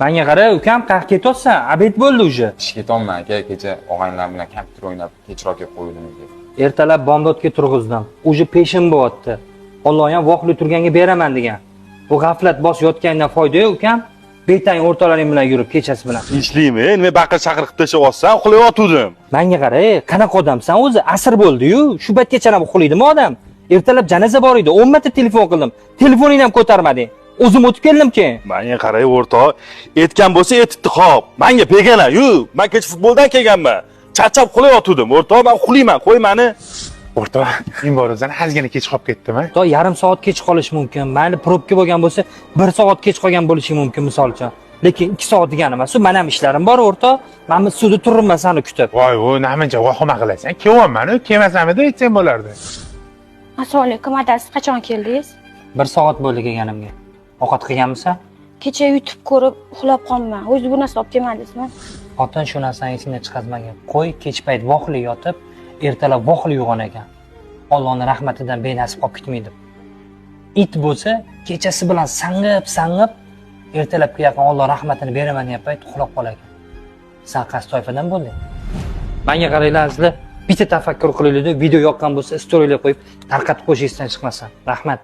Menga qara, ukam, qayerga ketyapsan? Obed bo'ldi уже. Ishga ketolman aka, kecha og'aynilar bilan kompyuter o'ynab kechroq kelib qo'ydim deb. Ertalab bomdodga turg'izdim. Уже peshin bo'lyapti. Alloh ham voqli turganga beraman degan. Bu g'aflat bosib yotgandan foyda yo'q, ukam. Betang o'rtalaring bilan yurib kechasi bilan. Ishlaymi? Nima baqir-chaqir qilib tashlayapsan? Uxlayotgandim. Menga qara, qanaqa odamsan o'zi? Asr bo'ldi-yu, shu paytgacha ham uxlaydimi odam? Ertalab janoza bor edi, 10 marta telefon qildim. Telefoningni ham ko'tarmading. O'zim o'tib keldim keyin. Menga qaray o'rtoq, aytgan bo'lsa aytibdi, xo'p. Menga begona-yu. Men kecha futboldan kelganman. Charchab uxlayotgandim, o'rtoq. Men uxlayman, qo'y meni. O'rtoq, Imborozdan ozgina kech qolib ketdimi? To yarim soat kech qolish mumkin. Mayli probka bo'lgan bo'lsa, 1 soat kech qolgan bo'lishi mumkin misol uchun. Lekin 2 soat degani emas, u men ham ishlarim bor o'rtoq. Men suvda turibman seni kutib. Voy, namancha vahima qilasan. Kelyapman-ku, kelmasamida aytsang bo'lardi. Assalomu alaykum, adasi qachon keldingiz? 1 soat bo'ldi kelganimga. Ovqat qilganmisan? Kecha YouTube ko'rib uxlab qolman. O'zi bu narsa olib kelmadingizmi? Xotin shu narsani esingdan chiqazmagan. Qo'y kech payt voqli yotib, ertalab voqli uyg'on ekan. Allohning rahmatidan benasib qolib ketmaydi. It bo'lsa, kechasi bilan sangib, ertalabga yaqin Alloh rahmatini beraman degan payt uxlab qolar ekan. Sen qaysi toifadan bo'lding? Menga qaranglar azizlar, bitta tafakkur qilaylik-da, video yoqqan bo'lsa, storylar qo'yib, tarqatib qo'yishingizdan chiqmasin. Rahmat.